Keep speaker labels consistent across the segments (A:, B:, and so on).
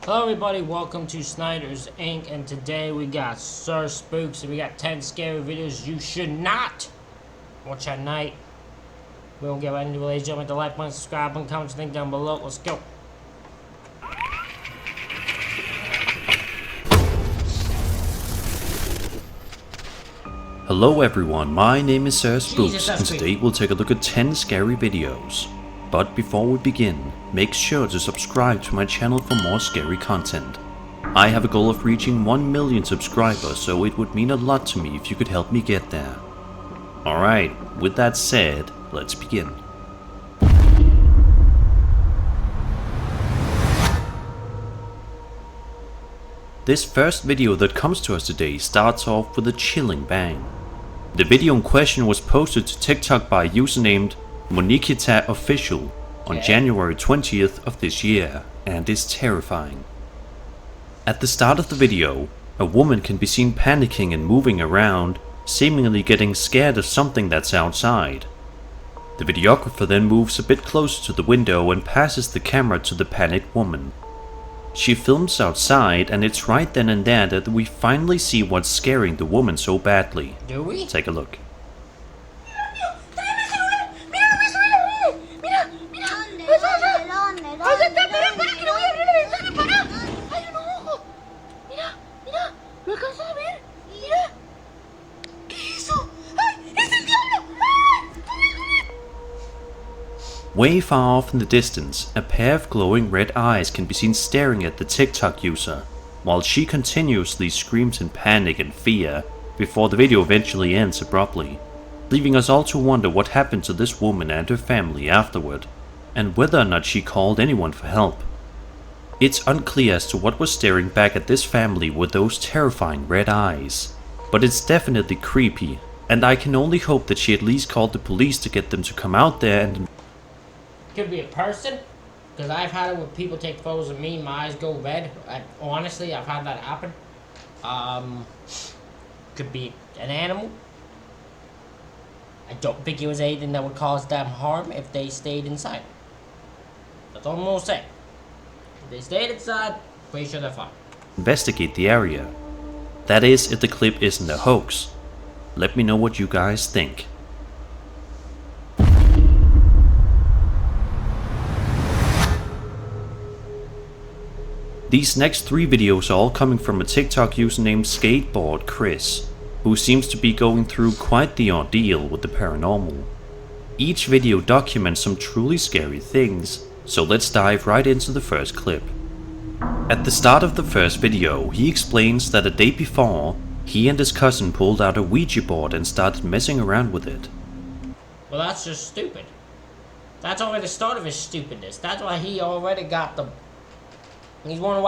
A: Hello everybody, welcome to Snyder's Inc. And today we got Sir Spooks and we got 10 scary videos you should not watch at night. We won't get right into it, ladies and gentlemen. The like button, subscribe button, comment, link down below. Let's go.
B: Hello everyone, my name is Sir Spooks
A: Jesus,
B: and today we'll take a look at 10 scary videos. But before we begin, make sure to subscribe to my channel for more scary content. I have a goal of reaching 1 million subscribers, so it would mean a lot to me if you could help me get there. Alright, with that said, let's begin. This first video that comes to us today starts off with a chilling bang. The video in question was posted to TikTok by a user named Monikita Official on January 20th of this year and is terrifying. At the start of the video, a woman can be seen panicking and moving around, seemingly getting scared of something that's outside. The videographer then moves a bit closer to the window and passes the camera to the panicked woman. She films outside, and it's right then and there that we finally see what's scaring the woman so badly.
A: Do we?
B: Take a look. Way far off in the distance, a pair of glowing red eyes can be seen staring at the TikTok user, while she continuously screams in panic and fear before the video eventually ends abruptly, leaving us all to wonder what happened to this woman and her family afterward, and whether or not she called anyone for help. It's unclear as to what was staring back at this family with those terrifying red eyes, but it's definitely creepy, and I can only hope that she at least called the police to get them to come out there and...
A: Could be a person, because I've had it where people take photos of me and my eyes go red. Honestly, I've had that happen. Could be an animal. I don't think it was anything that would cause them harm if they stayed inside. That's all I'm gonna say. If they stayed inside, pretty sure they're fine.
B: investigate the area. That is, if the clip isn't a hoax. Let me know what you guys think. These next 3 videos are all coming from a TikTok user named Skateboard Chris, who seems to be going through quite the ordeal with the paranormal. Each video documents some truly scary things, so let's dive right into the first clip. At the start of the first video, he explains that a day before, he and his cousin pulled out a Ouija board and started messing around with it.
A: Well, that's just stupid. That's already the start of his stupidness. That's why he already got the... He's wondering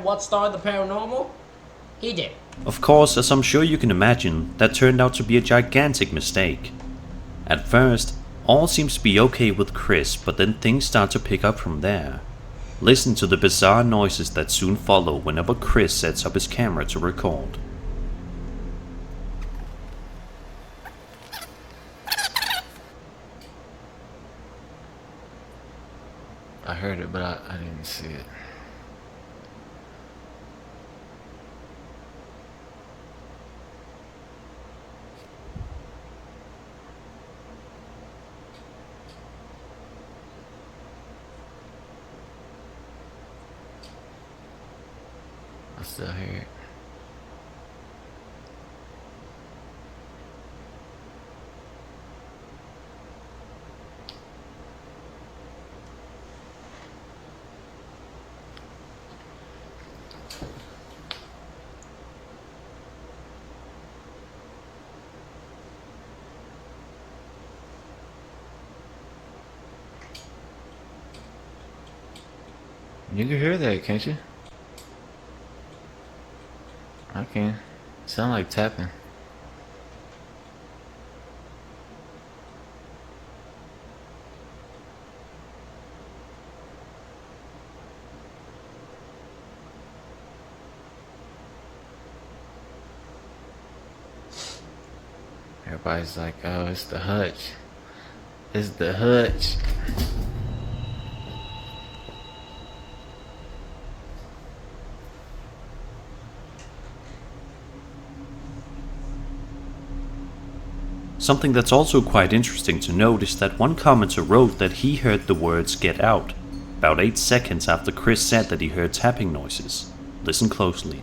A: what started the paranormal? He did.
B: Of course, as I'm sure you can imagine, that turned out to be a gigantic mistake. At first, all seems to be okay with Chris, but then things start to pick up from there. Listen to the bizarre noises that soon follow whenever Chris sets up his camera to record.
C: I heard it, but I didn't see it. I still hear it. You can hear that, can't you? I can. Sound like tapping. Everybody's like, oh, it's the hutch. It's the hutch.
B: Something that's also quite interesting to note is that one commenter wrote that he heard the words "get out" about 8 seconds after Chris said that he heard tapping noises. Listen closely.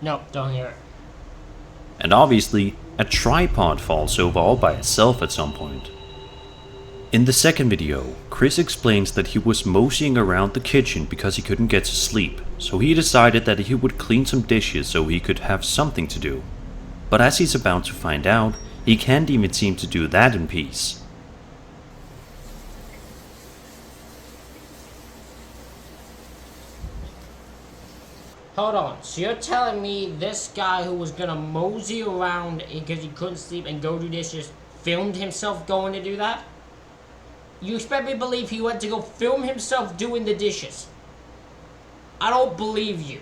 A: Nope, don't hear it.
B: And obviously, a tripod falls over all by itself at some point. In the second video, Chris explains that he was moseying around the kitchen because he couldn't get to sleep, so he decided that he would clean some dishes so he could have something to do. But as he's about to find out, he can't even seem to do that in peace.
A: Hold on, so you're telling me this guy who was gonna mosey around because he couldn't sleep and go do dishes filmed himself going to do that? You expect me to believe he went to go film himself doing the dishes? I don't believe you.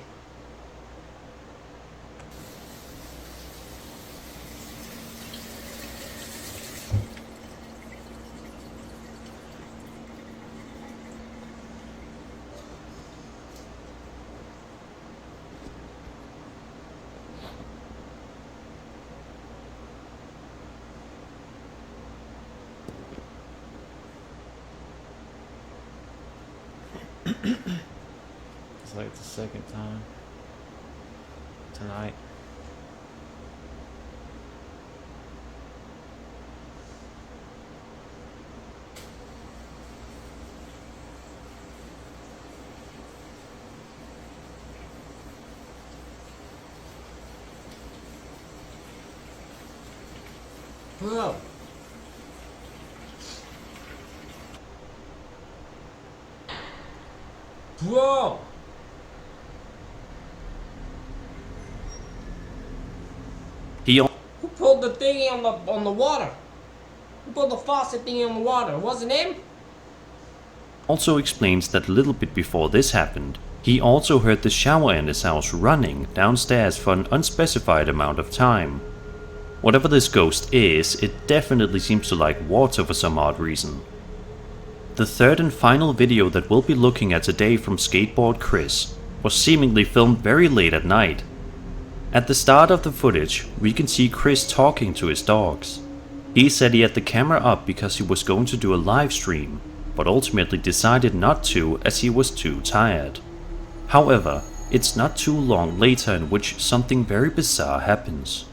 C: It's like the second time tonight.
A: Bro. Bro.
B: He
A: Who pulled the thingy on the water? Who pulled the faucet thingy on the water? Wasn't him?
B: also explains that a little bit before this happened, he also heard the shower in his house running downstairs for an unspecified amount of time. Whatever this ghost is, it definitely seems to like water for some odd reason. The third and final video that we'll be looking at today from Skateboard Chris was seemingly filmed very late at night. At the start of the footage, we can see Chris talking to his dogs. He said he had the camera up because he was going to do a live stream, but ultimately decided not to as he was too tired. However, it's not too long later in which something very bizarre happens.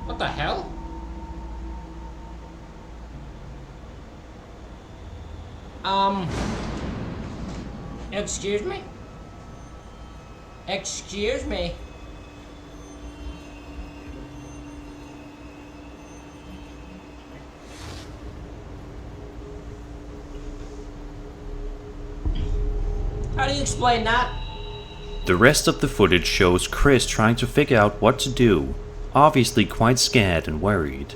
A: What the hell? Excuse me? Excuse me? How do you explain that?
B: The rest of the footage shows Chris trying to figure out what to do, obviously quite scared and worried.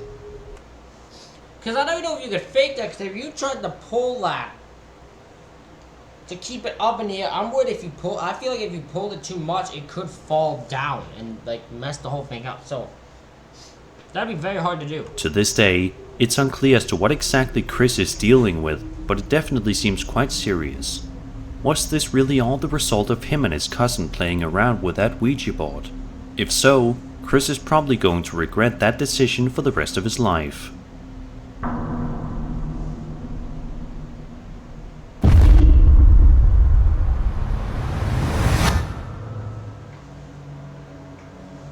A: Because I don't know if you could fake that, because if you tried to pull that to keep it up in the air, I'm worried if you pull, I feel like if you pulled it too much, it could fall down and like mess the whole thing up, so that'd be very hard to do.
B: To this day, it's unclear as to what exactly Chris is dealing with, but it definitely seems quite serious. Was this really all the result of him and his cousin playing around with that Ouija board? If so, Chris is probably going to regret that decision for the rest of his life.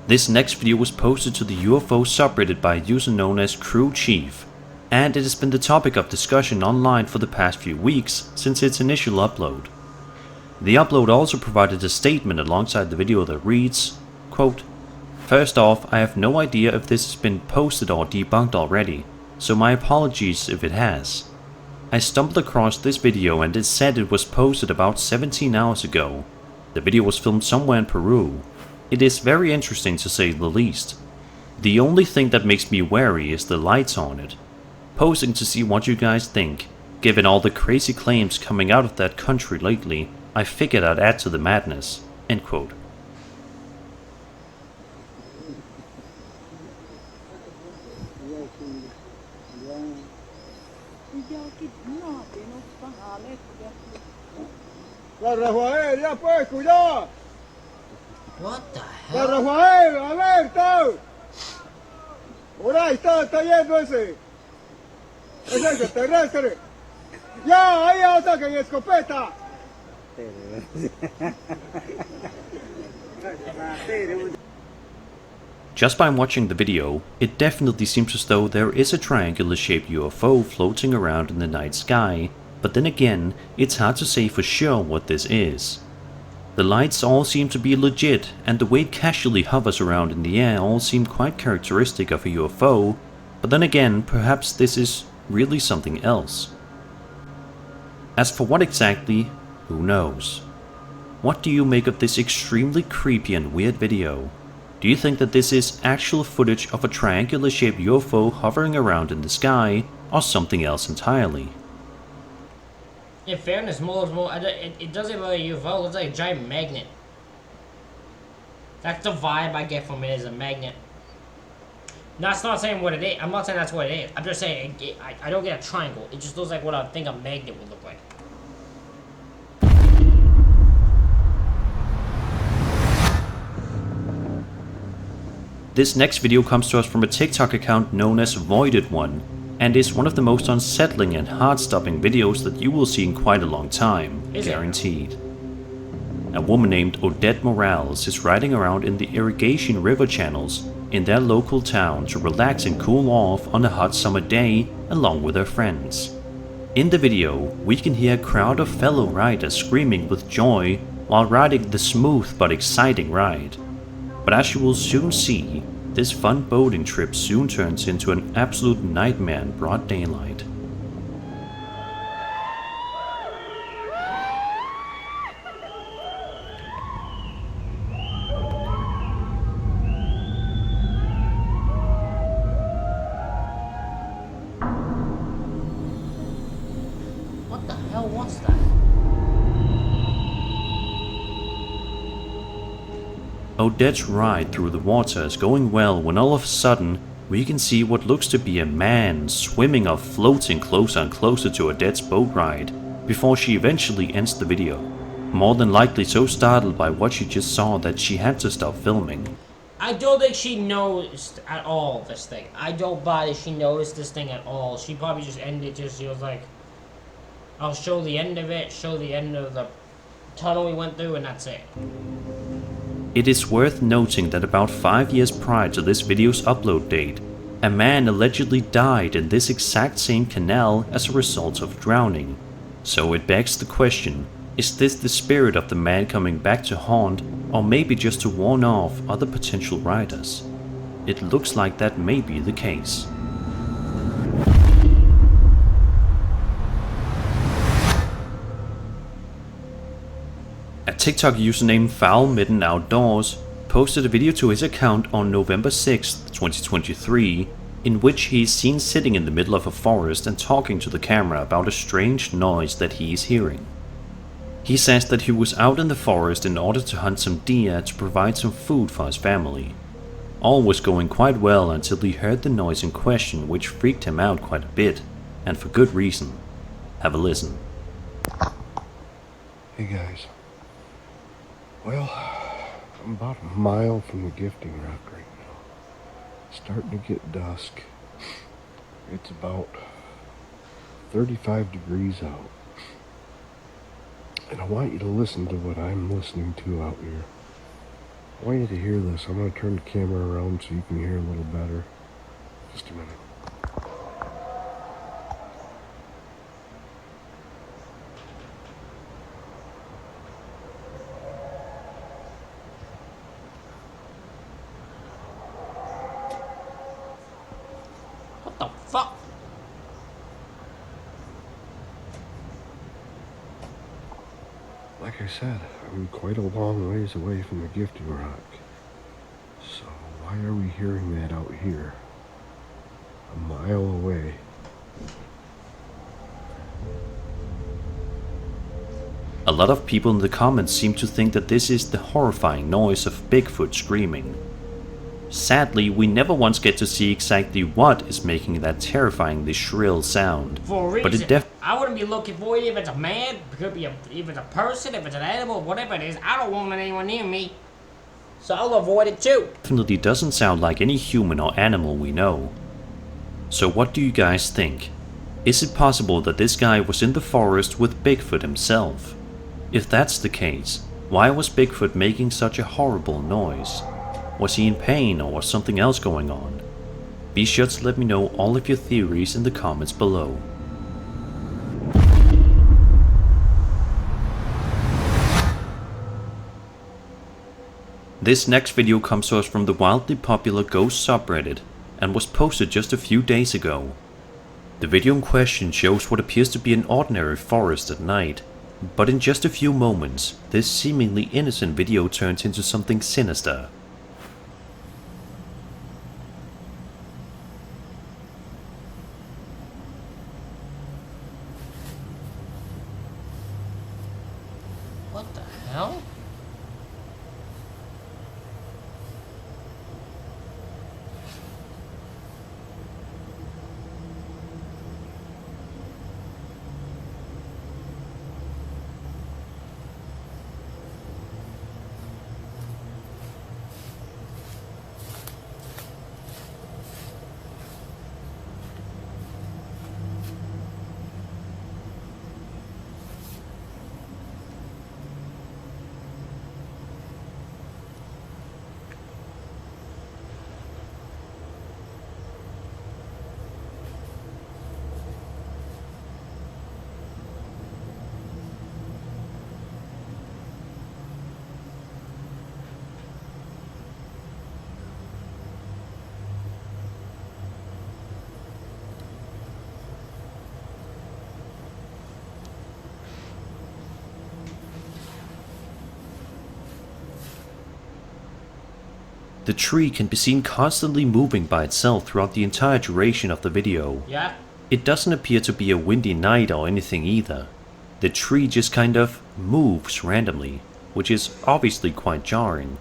B: This next video was posted to the UFO subreddit by a user known as Crew Chief, and it has been the topic of discussion online for the past few weeks since its initial upload. The upload also provided a statement alongside the video that reads, quote, "First off, I have no idea if this has been posted or debunked already, so my apologies if it has. I stumbled across this video and it said it was posted about 17 hours ago. The video was filmed somewhere in Peru. It is very interesting to say the least. The only thing that makes me wary is the lights on it. Posting to see what you guys think. Given all the crazy claims coming out of that country lately, I figured I'd add to the madness." End quote.
D: Rafael, ya pues, cuidado.
A: What the hell?
D: Rafael, alerta. Por ahí está yendo ese. Es el extraterrestre. Ya, ahí ataquen escopeta.
B: Just by watching the video, it definitely seems as though there is a triangular-shaped UFO floating around in the night sky, but then again, it's hard to say for sure what this is. The lights all seem to be legit, and the way it casually hovers around in the air all seem quite characteristic of a UFO, but then again, perhaps this is really something else. As for what exactly, who knows? What do you make of this extremely creepy and weird video? Do you think that this is actual footage of a triangular-shaped UFO hovering around in the sky, or something else entirely?
A: In fairness, it doesn't look like a UFO, it looks like a giant magnet. That's the vibe I get from it, as a magnet. No, that's not saying what it is. I'm not saying that's what it is. I'm just saying, I don't get a triangle. It just looks like what I think a magnet would look like.
B: This next video comes to us from a TikTok account known as Voided One, and is one of the most unsettling and heart-stopping videos that you will see in quite a long time, guaranteed. A woman named Odette Morales is riding around in the irrigation river channels in their local town to relax and cool off on a hot summer day along with her friends. In the video, we can hear a crowd of fellow riders screaming with joy while riding the smooth but exciting ride. But as you will soon see, this fun boating trip soon turns into an absolute nightmare in broad daylight.
A: What the hell was that?
B: Odette's ride through the water is going well when all of a sudden we can see what looks to be a man swimming or floating closer and closer to Odette's boat ride before she eventually ends the video, more than likely so startled by what she just saw that she had to stop filming.
A: I don't think she noticed at all this thing. I don't buy that she noticed this thing at all. She probably just ended just, she was like, I'll show the end of it, show the end of the tunnel we went through, and that's it.
B: It is worth noting that about 5 years prior to this video's upload date, a man allegedly died in this exact same canal as a result of drowning. So it begs the question, is this the spirit of the man coming back to haunt, or maybe just to warn off other potential riders? It looks like that may be the case. A TikTok user named Foul-Midden Outdoors posted a video to his account on November 6th, 2023, in which he is seen sitting in the middle of a forest and talking to the camera about a strange noise that he is hearing. He says that he was out in the forest in order to hunt some deer to provide some food for his family. All was going quite well until he heard the noise in question, which freaked him out quite a bit, and for good reason. Have a listen.
E: Hey guys. Well, I'm about a mile from the gifting rock right now. It's starting to get dusk. It's about 35 degrees out. And I want you to listen to what I'm listening to out here. I want you to hear this. I'm going to turn the camera around so you can hear a little better. Just a minute.
A: fuck?
E: Like I said, I'm quite a long ways away from the gifting rock. So why are we hearing that out here? A mile away.
B: A lot of people in the comments seem to think that this is the horrifying noise of Bigfoot screaming. Sadly, we never once get to see exactly what is making that terrifyingly shrill sound.
A: For a reason.
B: But it
A: I wouldn't be looking for it if it's a man, it could be if it's a person, if it's an animal, whatever it is. I don't want anyone near me. So I'll avoid it too.
B: definitely doesn't sound like any human or animal we know. So what do you guys think? Is it possible that this guy was in the forest with Bigfoot himself? If that's the case, why was Bigfoot making such a horrible noise? Was he in pain or was something else going on? Be sure to let me know all of your theories in the comments below. This next video comes to us from the wildly popular Ghost subreddit and was posted just a few days ago. The video in question shows what appears to be an ordinary forest at night, but in just a few moments, this seemingly innocent video turns into something sinister.
A: What the hell?
B: The tree can be seen constantly moving by itself throughout the entire duration of the video.
A: Yeah?
B: It doesn't appear to be a windy night or anything either. The tree just kind of moves randomly, which is obviously quite jarring.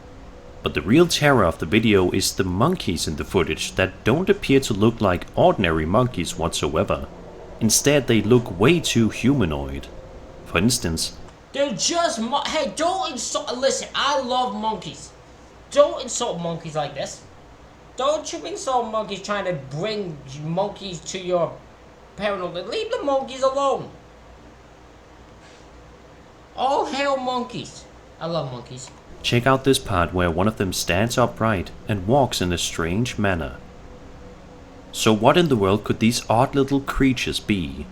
B: But the real terror of the video is the monkeys in the footage that don't appear to look like ordinary monkeys whatsoever. Instead, they look way too humanoid. For instance,
A: They're just hey, don't insult. Listen, I love monkeys. Don't insult monkeys like this. Don't you insult monkeys trying to bring monkeys to your paranormal. Leave the monkeys alone. All hail monkeys. I love monkeys.
B: check out this part where one of them stands upright and walks in a strange manner. So what in the world could these odd little creatures be?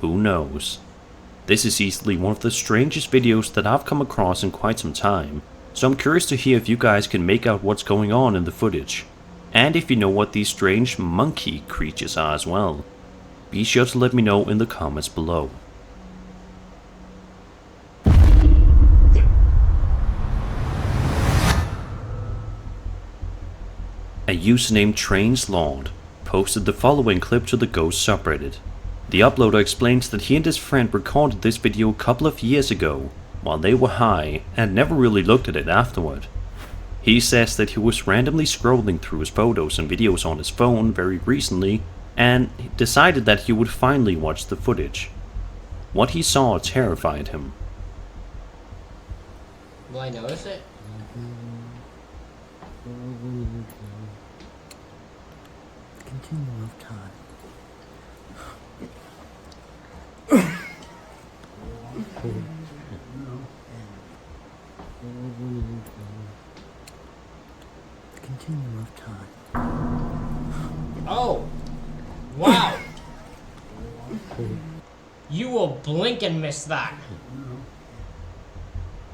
B: Who knows? This is easily one of the strangest videos that I've come across in quite some time, so I'm curious to hear if you guys can make out what's going on in the footage, and if you know what these strange monkey creatures are as well. Be sure to let me know in the comments below. A user named TrainsLord posted the following clip to the Ghost subreddit. The uploader explains that he and his friend recorded this video a couple of years ago while they were high and never really looked at it afterward. He says that he was randomly scrolling through his photos and videos on his phone very recently and decided that he would finally watch the footage. What he saw terrified him.
A: Will I notice it?
F: Continuum of time. Continuum of time.
A: Oh! Wow! You will blink and miss that.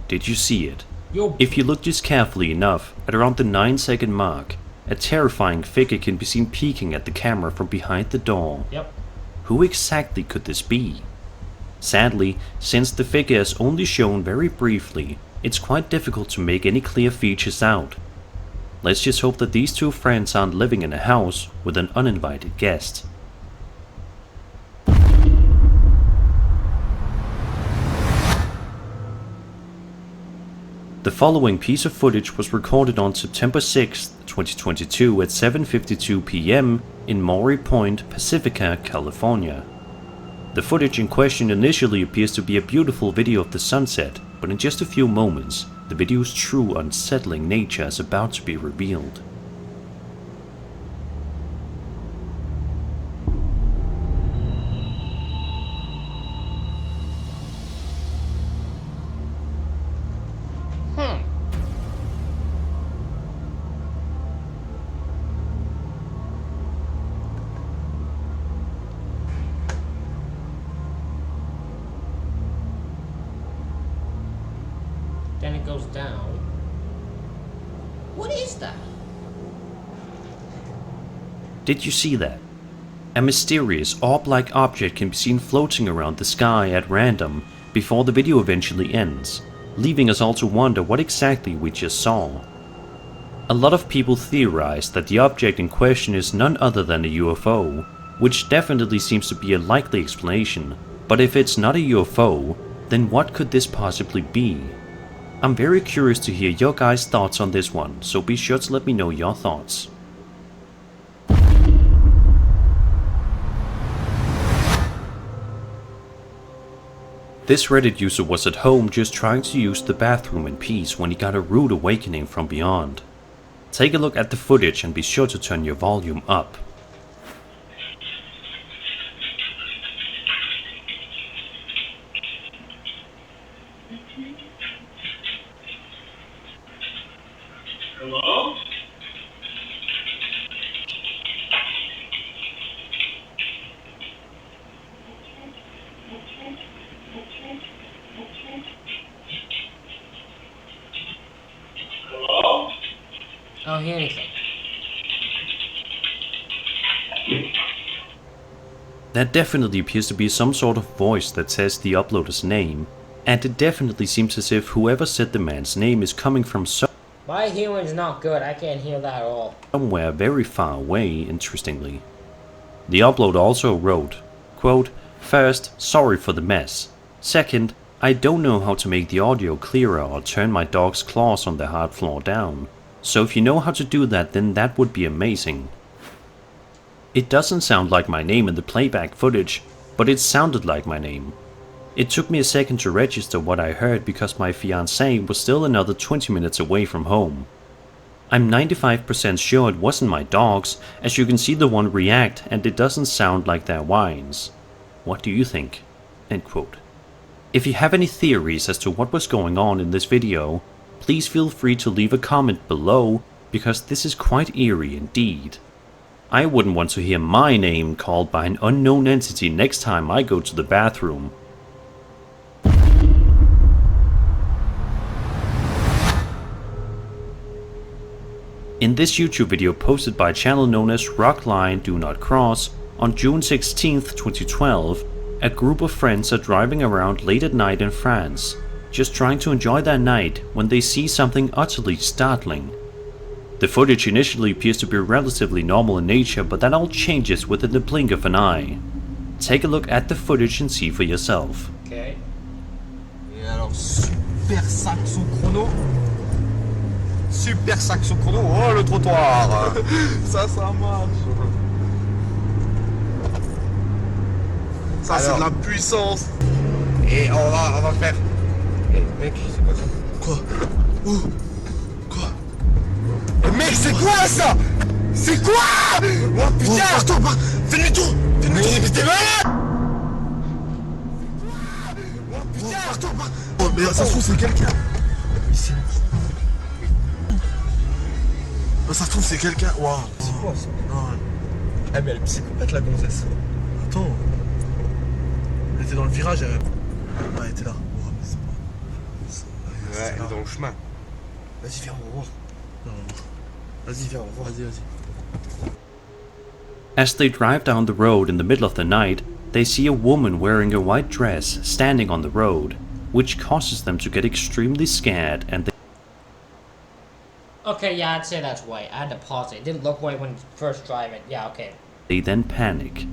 B: Did you see it?
A: You'll
B: If you look just carefully enough, at around the 9-second mark, a terrifying figure can be seen peeking at the camera from behind the door.
A: Yep.
B: Who exactly could this be? Sadly, since the figure is only shown very briefly, it's quite difficult to make any clear features out. Let's just hope that these two friends aren't living in a house with an uninvited guest. The following piece of footage was recorded on September 6, 2022 at 7:52 p.m. in Maury Point, Pacifica, California. The footage in question initially appears to be a beautiful video of the sunset, but in just a few moments, the video's true unsettling nature is about to be revealed.
A: Then it goes down. What is that?
B: Did you see that? A mysterious orb-like object can be seen floating around the sky at random before the video eventually ends, leaving us all to wonder what exactly we just saw. A lot of people theorize that the object in question is none other than a UFO, which definitely seems to be a likely explanation, but if it's not a UFO, then what could this possibly be? I'm very curious to hear your guys' thoughts on this one, so be sure to let me know your thoughts. This Reddit user was at home just trying to use the bathroom in peace when he got a rude awakening from beyond. Take a look at the footage and be sure to turn your volume up.
D: Hello? Hello?
A: I don't hear anything.
B: That definitely appears to be some sort of voice that says the uploader's name, and it definitely seems as if whoever said the man's name is coming from
A: My hearing's not good. I can't hear that at all.
B: somewhere very far away, interestingly. The uploader also wrote, quote, "First, sorry for the mess. Second, I don't know how to make the audio clearer or turn my dog's claws on the hard floor down. So if you know how to do that, then that would be amazing." It doesn't sound like my name in the playback footage, but it sounded like my name. It took me a second to register what I heard because my fiancée was still another 20 minutes away from home. I'm 95% sure it wasn't my dogs, as you can see the one react and it doesn't sound like their whines. What do you think? End quote. If you have any theories as to what was going on in this video, please feel free to leave a comment below, because this is quite eerie indeed. I wouldn't want to hear my name called by an unknown entity next time I go to the bathroom. In this YouTube video posted by a channel known as Rock Line Do Not Cross, on June 16th, 2012, a group of friends are driving around late at night in France, just trying to enjoy their night when they see something utterly startling. The footage initially appears to be relatively normal in nature, but that all changes within the blink of an eye. Take a look at the footage and see for yourself.
A: Okay.
D: Et alors, super saxo chrono. Super saxo chrono. Oh, le trottoir. Ça marche. Ça, c'est de la puissance. Et on va le faire. Eh, mec, c'est quoi ça? Quoi? Où? Quoi? Eh, mec, c'est quoi ça? C'est quoi? Oh putain! Attends, fais demi-tour! Mais t'es malade! Oh putain! Oh, mais ça se trouve, c'est quelqu'un! Ici. Ça se trouve, c'est quelqu'un! Waouh! C'est quoi ça? Non. Eh, mais elle est psychopathe, la gonzesse. Attends. Elle était dans le virage, elle. Ouais, elle était là. Oh, mais c'est pas.
E: Ouais, elle est dans le chemin.
D: Vas-y, viens, on va voir. Non, non. Vas-y, viens, vas-y, vas-y.
B: As they drive down the road in the middle of the night, they see a woman wearing a white dress standing on the road, which causes them to get extremely scared and
A: Okay, yeah, I'd say that's white. I had to pause it. It didn't look white when first driving. Yeah, okay.
B: they then panic.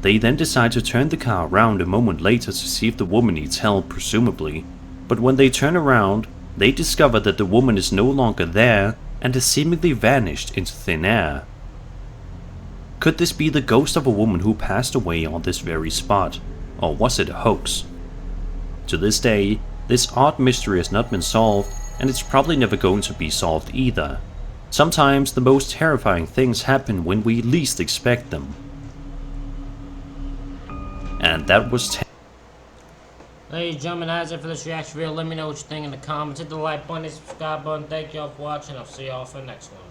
B: They then decide to turn the car around a moment later to see if the woman needs help, presumably, but when they turn around, they discover that the woman is no longer there and has seemingly vanished into thin air. Could this be the ghost of a woman who passed away on this very spot, or was it a hoax? To this day, this odd mystery has not been solved, and it's probably never going to be solved either. Sometimes the most terrifying things happen when we least expect them. And that was
A: Ladies and gentlemen, that's it for this reaction video. Let me know what you think in the comments. Hit the like button, hit the subscribe button. Thank y'all for watching. I'll see y'all for the next one.